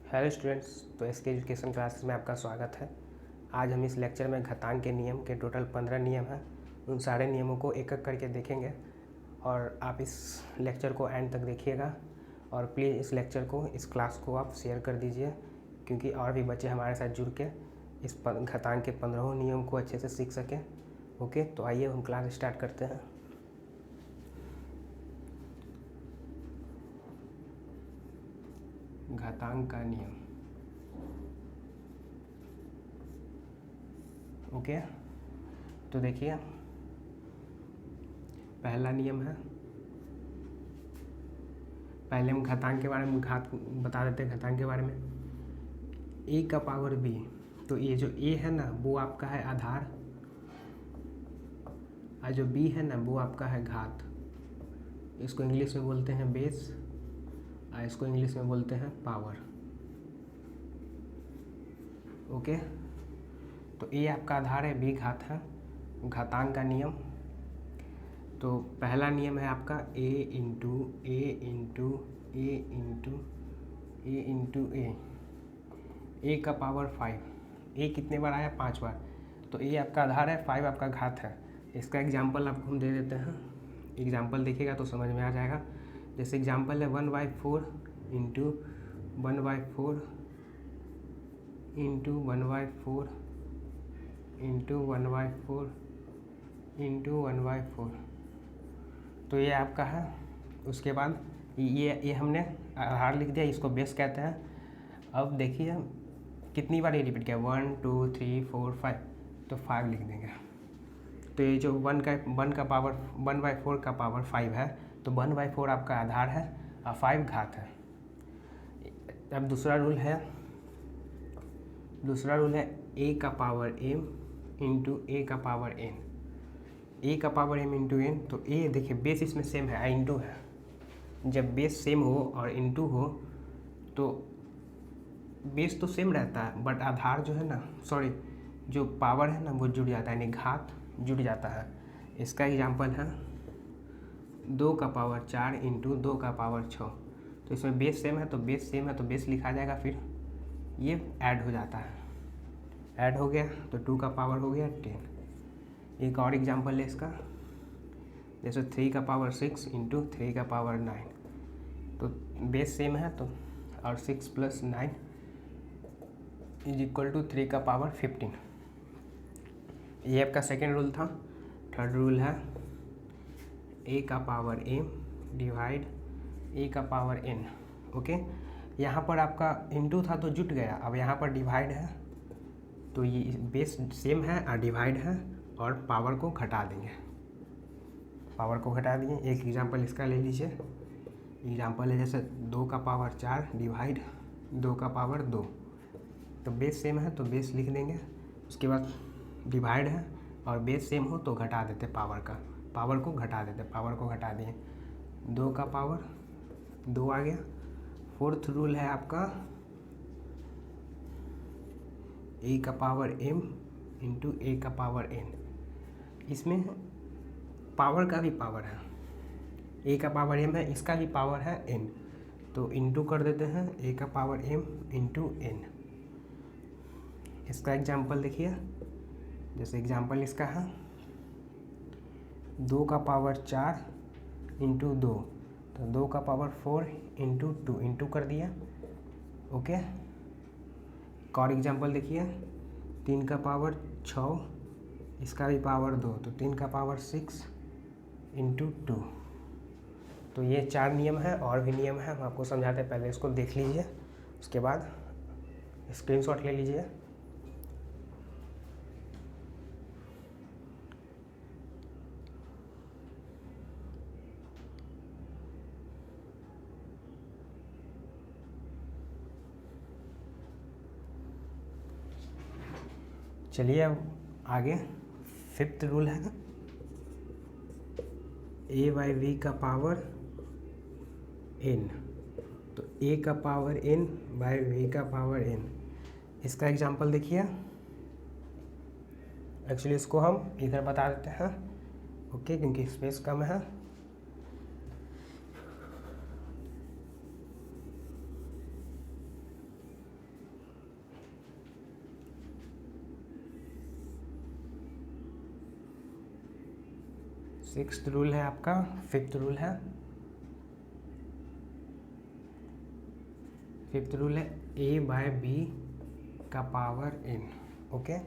Hello students, तो SK education classes में आपका स्वागत है। आज हम इस लेक्चर में घातांक के नियम के टोटल 15 नियम हैं। उन सारे नियमों को एक एक करके देखेंगे और आप इस लेक्चर को एंड तक देखिएगा। और प्लीज़ इस लेक्चर को, इस क्लास को आप शेयर कर दीजिए, क्योंकि और भी बच्चे हमारे साथ जुड़ के इस घातांक के 15 नियम को अच्छे से सीख सकें। ओके, तो आइए हम क्लास स्टार्ट करते हैं। घातांक का नियम। ओके, तो देखिए, पहला नियम है, पहले हम घातांक के बारे में बता देते हैं। घातांक के बारे में a का पावर b, तो ये जो a है ना वो आपका है आधार, और जो b है ना वो आपका है घात। इसको इंग्लिश में बोलते हैं बेस, और इसको इंग्लिश में बोलते हैं पावर। ओके, तो a आपका आधार है, b घात है। घातांक का नियम, तो पहला नियम है आपका a into A into A into A into A का पावर 5। a कितने बार आया? 5 बार। तो a आपका आधार है, 5 आपका घात है। इसका एग्जाम्पल आपको हम दे देते हैं। एग्जाम्पल देखिएगा तो समझ में आ जाएगा। जैसे एग्जाम्पल है 1/4 इंटू 1/4 इंटू 1/4 इंटू 1/4 इंटू 1/4। तो ये आपका है। उसके बाद ये हमने आधार लिख दिया, इसको बेस कहते हैं। अब देखिए कितनी बार ये रिपीट किया, 1 2 3 4 5, तो 5 लिख देंगे। तो ये जो 1 का पावर 1/4 का पावर 5 है, तो 1/4 आपका आधार है और 5 घात है। अब दूसरा रूल है a का पावर m इंटू a का पावर n। a का पावर m इंटू n, तो a देखिए बेस इसमें सेम है, इंटू है। जब बेस सेम हो और इंटू हो तो बेस तो सेम रहता है, बट आधार जो है ना, सॉरी, जो पावर है ना वो जुड़ जाता है, यानी घात जुड़ जाता है। इसका एग्जांपल है 2 का पावर 4 इंटू 2 का पावर 6। तो इसमें बेस सेम है, तो बेस लिखा जाएगा, फिर ये ऐड हो जाता है। ऐड हो गया तो 2 का पावर हो गया 10। एक और एग्जांपल है इसका, जैसे 3 का पावर 6 इंटू 3 का पावर 9। तो बेस सेम है, तो और 6 + 9 = 3 का पावर 15। ये आपका सेकेंड रूल था। थर्ड रूल है a का पावर m डिवाइड a का पावर n। ओके, यहाँ पर आपका इंटू था तो जुट गया, अब यहाँ पर डिवाइड है, तो ये बेस सेम है और डिवाइड है, और पावर को घटा देंगे। पावर को घटा दिए। एक एग्जांपल इसका ले लीजिए। एग्जांपल है जैसे 2 का पावर 4 डिवाइड 2 का पावर 2। तो बेस सेम है तो बेस लिख देंगे। उसके बाद डिवाइड है और बेस सेम हो तो घटा देते पावर को घटा देते, पावर को घटा दिए। 2 का पावर 2 आ गया। फोर्थ रूल है आपका a का पावर m इंटू a का पावर n। इसमें पावर का भी पावर है, a का पावर m है, इसका भी पावर है n, तो इंटू कर देते हैं a का पावर m इंटू n। इसका एग्जांपल देखिए, जैसे एग्जांपल इसका है 2 का पावर 4 इंटू 2, तो 2 का पावर 4 इंटू 2, इंटू कर दिया। ओके, और एग्जांपल देखिए 3 का पावर 6, इसका भी पावर 2, तो 3 का पावर 6 इंटू 2। तो ये 4 नियम है, और भी नियम है, हम आपको समझाते हैं। पहले इसको देख लीजिए, उसके बाद स्क्रीनशॉट ले लीजिए। चलिए अब आगे। फिफ्थ रूल है a/v का पावर n, तो a का पावर n बाय v का पावर n। इसका एग्जांपल देखिए। एक्चुअली इसको हम इधर बता देते हैं, ओके, क्योंकि स्पेस कम है। सिक्स्थ रूल है आपका, फिफ्थ रूल है, फिफ्थ रूल है a बाय बी का पावर n। ओके,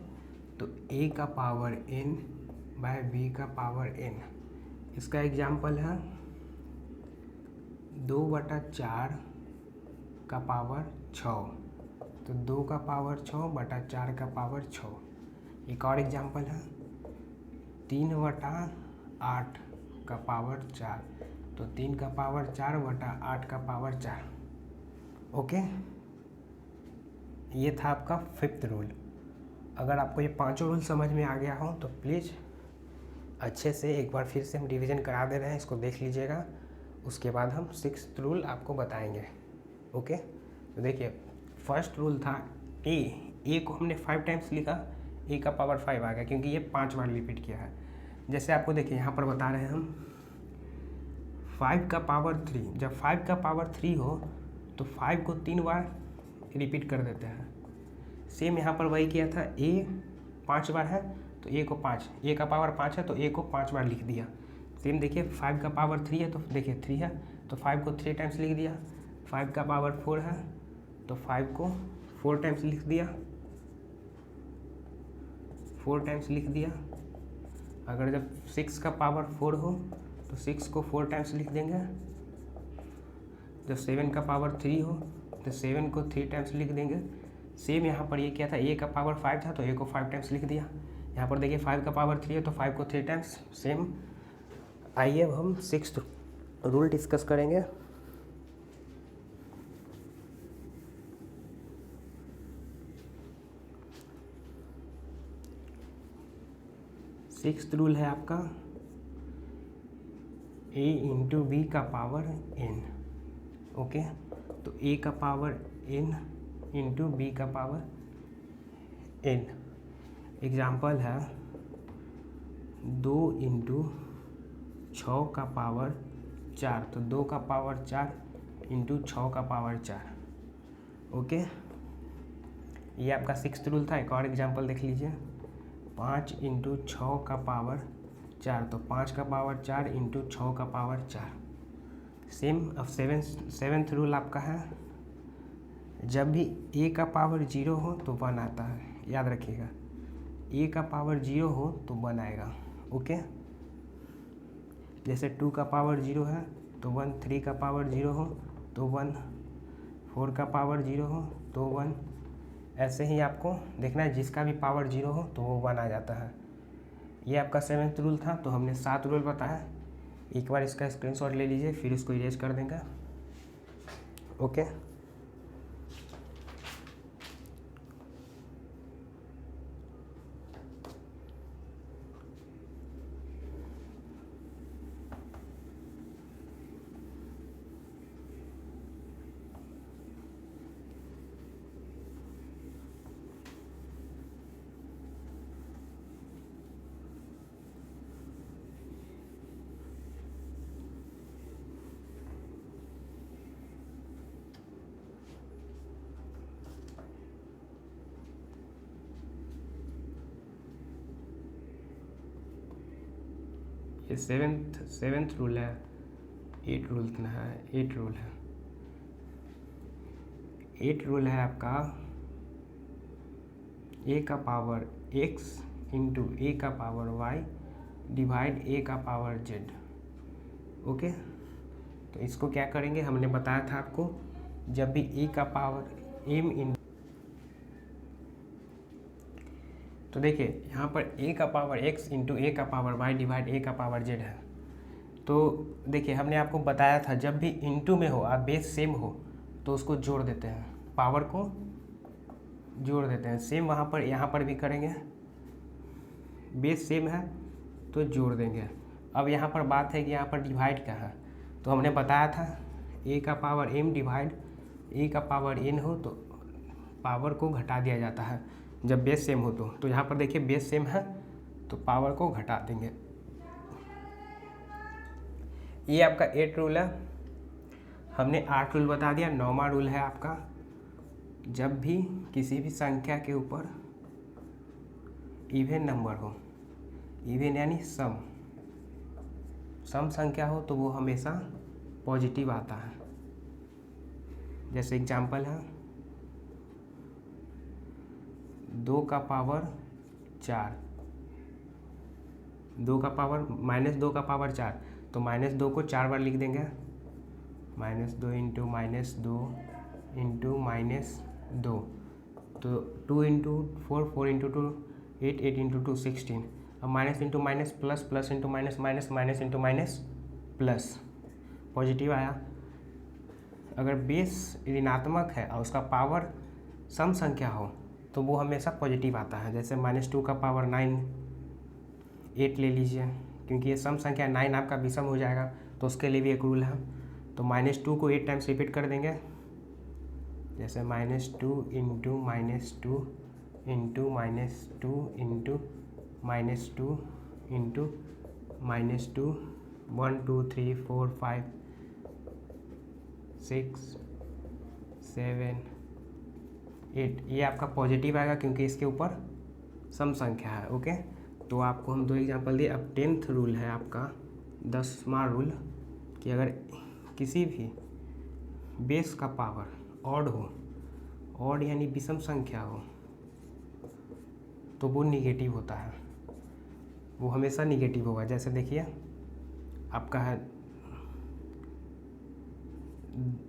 तो a का पावर n बाय b का पावर n, इसका एग्जाम्पल है 2/4 का पावर 6, तो 2 का पावर 6/4 का पावर 6। एक और एग्जाम्पल है 3/8 का पावर 4, तो 3 का पावर 4/8 का पावर 4। ओके, ये था आपका फिफ्थ रूल। अगर आपको ये पांचों रूल समझ में आ गया हो तो प्लीज़ अच्छे से एक बार फिर से हम रिवीजन करा दे रहे हैं, इसको देख लीजिएगा। उसके बाद हम सिक्स्थ रूल आपको बताएंगे। ओके, तो देखिए फर्स्ट रूल था ए को हमने 5 टाइम्स लिखा, ए का पावर 5 आ गया क्योंकि ये 5 बार रिपीट किया है। जैसे आपको देखिए यहाँ पर बता रहे हैं हम 5 का पावर 3, जब 5 का पावर 3 हो तो 5 को 3 बार रिपीट कर देते हैं। सेम यहाँ पर वही किया था, ए 5 बार है तो ए को 5, ए का पावर 5 है तो ए को 5 बार लिख दिया। सेम देखिए 5 का पावर 3 है तो देखिए 3 है तो 5 को 3 टाइम्स लिख दिया। 5 का पावर 4 है तो 5 को 4 टाइम्स लिख दिया, 4 टाइम्स लिख दिया। अगर जब 6 का पावर 4 हो तो 6 को 4 टाइम्स लिख देंगे। जब 7 का पावर 3 हो तो 7 को 3 टाइम्स लिख देंगे। सेम यहाँ पर ये क्या था, ए का पावर 5 था तो ए को 5 टाइम्स लिख दिया। यहाँ पर देखिए 5 का पावर 3 है तो 5 को 3 टाइम्स। सेम आइए अब हम सिक्स्थ रूल डिस्कस करेंगे। सिक्स्थ रूल है आपका a इंटू बी का पावर n। ओके, तो a का पावर n इंटू बी का पावर n। एग्जाम्पल है 2 इंटू 6 का पावर 4, तो 2 का पावर 4 इंटू 6 का पावर 4। ओके, ये आपका सिक्स्थ रूल था। एक और एग्जाम्पल देख लीजिए 5 इंटू 6 का पावर 4, तो 5 का पावर 4 इंटू 6 का पावर 4। सेम अब सेवेंथ रूल आपका है, जब भी a का पावर 0 हो तो 1 आता है, याद रखिएगा। a का पावर 0 हो तो 1 आएगा। ओके, जैसे 2 का पावर 0 है तो 1, 3 का पावर 0 हो तो 1, 4 का पावर 0 हो तो 1। ऐसे ही आपको देखना है, जिसका भी पावर 0 हो तो वो 1 आ जाता है। ये आपका सेवेंथ रूल था। तो हमने 7 रूल बताया, एक बार इसका स्क्रीनशॉट ले लीजिए फिर इसको इरेज कर देंगे। ओके, ये सेवेंथ रूल है। 8 रूल है, 8 रूल है। 8 रूल है आपका a का पावर x इंटू ए का पावर y डिवाइड a का पावर z। ओके, तो इसको क्या करेंगे, हमने बताया था आपको, जब भी a का पावर m इन, तो देखिए यहाँ पर a का पावर x इंटू ए का पावर y डिवाइड a का पावर z है। तो देखिए हमने आपको बताया था जब भी इंटू में हो और बेस सेम हो तो उसको जोड़ देते हैं, पावर को जोड़ देते हैं। सेम वहाँ पर यहाँ पर भी करेंगे, बेस सेम है तो जोड़ देंगे। अब यहाँ पर बात है कि यहाँ पर डिवाइड का है, तो हमने बताया था a का पावर m डिवाइड a का पावर n हो तो पावर को घटा दिया जाता है जब बेस सेम हो तो यहाँ पर देखिए बेस सेम है तो पावर को घटा देंगे। ये आपका 8 रूल है। हमने 8 रूल बता दिया। 9वां रूल है आपका, जब भी किसी भी संख्या के ऊपर इवन नंबर हो, इवन यानी सम, सम संख्या हो तो वो हमेशा पॉजिटिव आता है। जैसे एग्जांपल है 2 का पावर 4, 2 का पावर -2 का पावर 4, तो -2 को 4 बार लिख देंगे, -2 इंटू -2 इंटू -2, तो 2 इंटू 4, 4 इंटू 2 8, 8 इंटू 2 16। अब minus into minus plus, plus into minus minus, minus into minus plus, positive आया। अगर बेस ऋणात्मक है और उसका पावर सम संख्या हो तो वो हमेशा पॉजिटिव आता है। जैसे -2 का पावर 9, 8 ले लीजिए, क्योंकि ये सम संख्या 9 आपका विषम हो जाएगा, तो उसके लिए भी एक रूल है। तो -2 को 8 टाइम्स रिपीट कर देंगे, जैसे -2 इंटू -2 इंटू -2 इंटू -2 इंटू -2, 1 2 3 4 5 6 7 8, ये आपका पॉजिटिव आएगा क्योंकि इसके ऊपर सम संख्या है। ओके, तो आपको हम 2 एग्जांपल दिए। अब 10th रूल है आपका, 10वां रूल, कि अगर किसी भी बेस का पावर ऑड हो, ऑड यानी विषम संख्या हो, तो वो निगेटिव होता है, वो हमेशा निगेटिव होगा। जैसे देखिए आपका है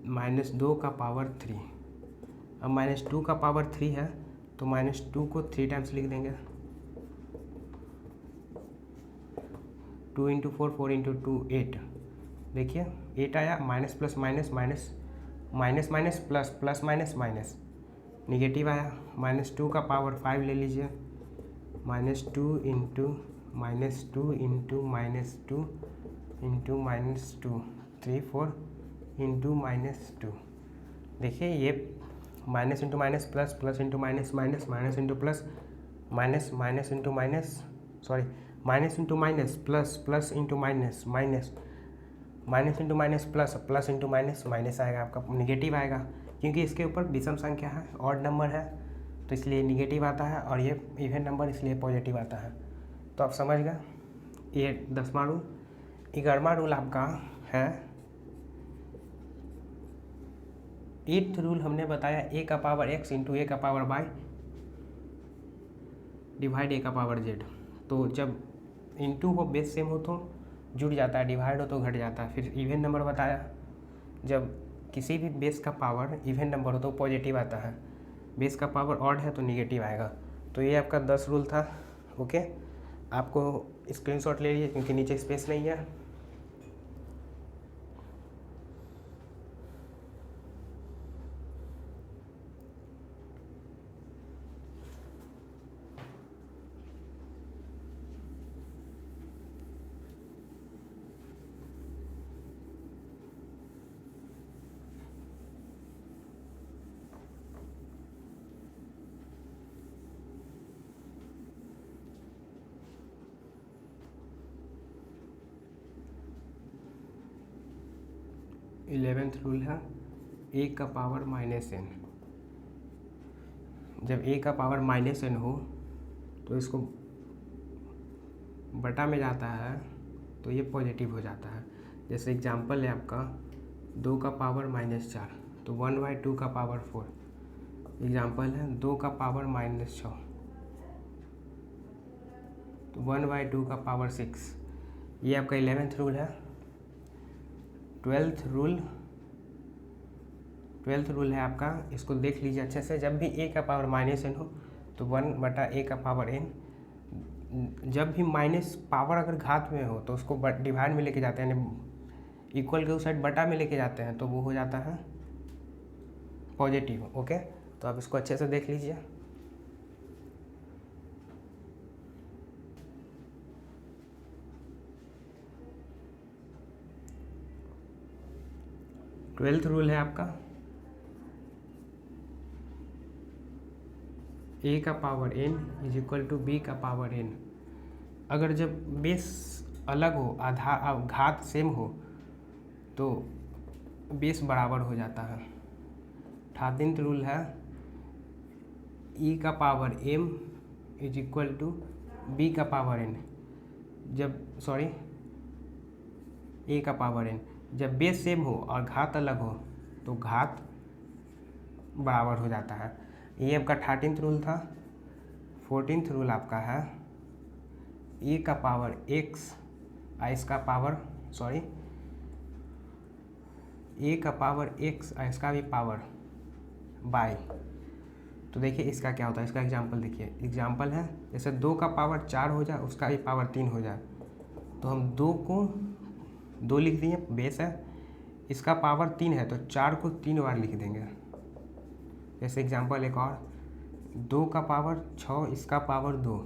-2 का पावर 3, अब -2 का पावर 3 है तो -2 को 3 टाइम्स लिख देंगे, 2 इंटू 4, 4 इंटू 2 8, देखिए 8 आया, minus plus minus minus, minus minus plus, plus minus minus, negative आया। -2 का पावर 5 ले लीजिए, -2 इंटू -2 इंटू -2 इंटू -2, 3 4 इंटू -2, देखिए ये minus into minus plus, plus into minus minus, minus into plus minus, minus into minus, sorry minus into minus plus, plus into minus minus, minus into minus plus, plus into minus minus आएगा, आपका negative आएगा, क्योंकि इसके ऊपर विषम संख्या है, odd number है, तो इसलिए निगेटिव आता है, और ये इवन नंबर इसलिए पॉजिटिव आता है। तो आप समझ गए, ये 10वां रूल। 11वां रूल आपका है, 8th रूल हमने बताया a का पावर x इंटू a का पावर y डिवाइड a का पावर z। तो जब इंटू हो, बेस सेम हो तो जुड़ जाता है, डिवाइड हो तो घट जाता है। फिर इवन नंबर बताया, जब किसी भी बेस का पावर इवन नंबर हो तो पॉजिटिव आता है, बेस का पावर ऑड है तो निगेटिव आएगा। तो ये आपका 10 रूल था। ओके, आपको स्क्रीनशॉट ले लीजिए क्योंकि नीचे स्पेस नहीं है। इलेवेंथ रूल है a का पावर -n। जब a का पावर -n हो तो इसको बटा में जाता है तो ये पॉजिटिव हो जाता है। जैसे एग्जांपल है आपका 2 का पावर -4, तो 1/2 का पावर 4। एग्जांपल है 2 का पावर -6, तो 1/2 का पावर 6। ये आपका 11th रूल है। 12th रूल है आपका, इसको देख लीजिए अच्छे से। जब भी a का पावर -n हो तो 1/a का पावर n, जब भी माइनस पावर अगर घात में हो तो उसको डिवाइड में लेके जाते हैं, यानी इक्वल के उस साइड बटा में लेके जाते हैं, तो वो हो जाता है पॉजिटिव। ओके, तो आप इसको अच्छे से देख लीजिए। ट्वेल्थ रूल है आपका, a का power n is equal to b का पावर n। अगर जब बेस अलग हो, आधा घात सेम हो, तो बेस बराबर हो जाता है। 13th रूल है e का power m is equal to b का पावर n। जब ए का पावर n। जब बेस सेम हो और घात अलग हो तो घात बराबर हो जाता है। ये आपका 13th रूल था। 14th रूल आपका है ए का पावर x इसका पावर ए का पावर x और इसका भी पावर बाय। तो देखिए इसका क्या होता है, इसका एग्जांपल देखिए। एग्जांपल है जैसे 2 का पावर 4 हो जाए, उसका भी पावर 3 हो जाए, तो हम 2 को 2 लिख दिए, बेस है, इसका पावर 3 है तो 4 को 3 बार लिख देंगे। जैसे एग्जांपल एक और, 2 का पावर 6, इसका पावर 2,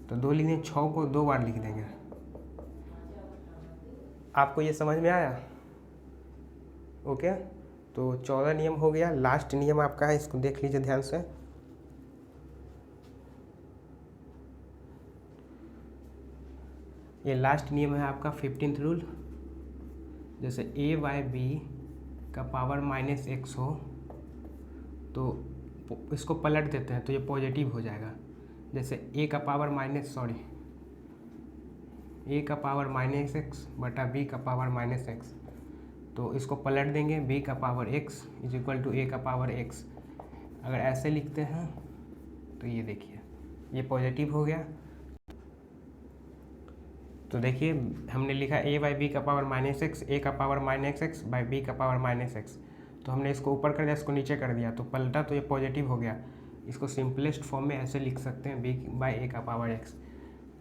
तो 2 लिख देंगे, 6 को 2 बार लिख देंगे। आपको ये समझ में आया? ओके, तो 14 नियम हो गया। लास्ट नियम आपका है, इसको देख लीजिए ध्यान से। ये लास्ट नियम है आपका 15th रूल। जैसे a बाय बी का पावर -x हो तो इसको पलट देते हैं तो ये पॉजिटिव हो जाएगा। जैसे a का पावर a का पावर -x बटा b का पावर -x, तो इसको पलट देंगे, b का power x is equal to a का पावर x। अगर ऐसे लिखते हैं तो ये देखिए ये पॉजिटिव हो गया। तो देखिए हमने लिखा a बाई बी का पावर -x, a का पावर -x बाई b का पावर -x, तो हमने इसको ऊपर कर दिया, इसको नीचे कर दिया, तो पलटा तो ये पॉजिटिव हो गया। इसको सिंपलेस्ट फॉर्म में ऐसे लिख सकते हैं b बाई a का पावर x।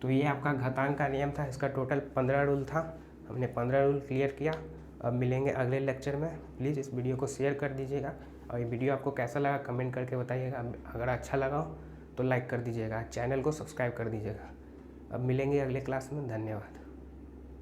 तो ये आपका घातांक का नियम था। इसका टोटल 15 रूल था, हमने 15 रूल क्लियर किया। अब मिलेंगे अगले लेक्चर में। प्लीज़ इस वीडियो को शेयर कर दीजिएगा और ये वीडियो आपको कैसा लगा कमेंट करके बताइएगा। अगर अच्छा लगा हो तो लाइक कर दीजिएगा, चैनल को सब्सक्राइब कर दीजिएगा। अब मिलेंगे अगले क्लास में। धन्यवाद।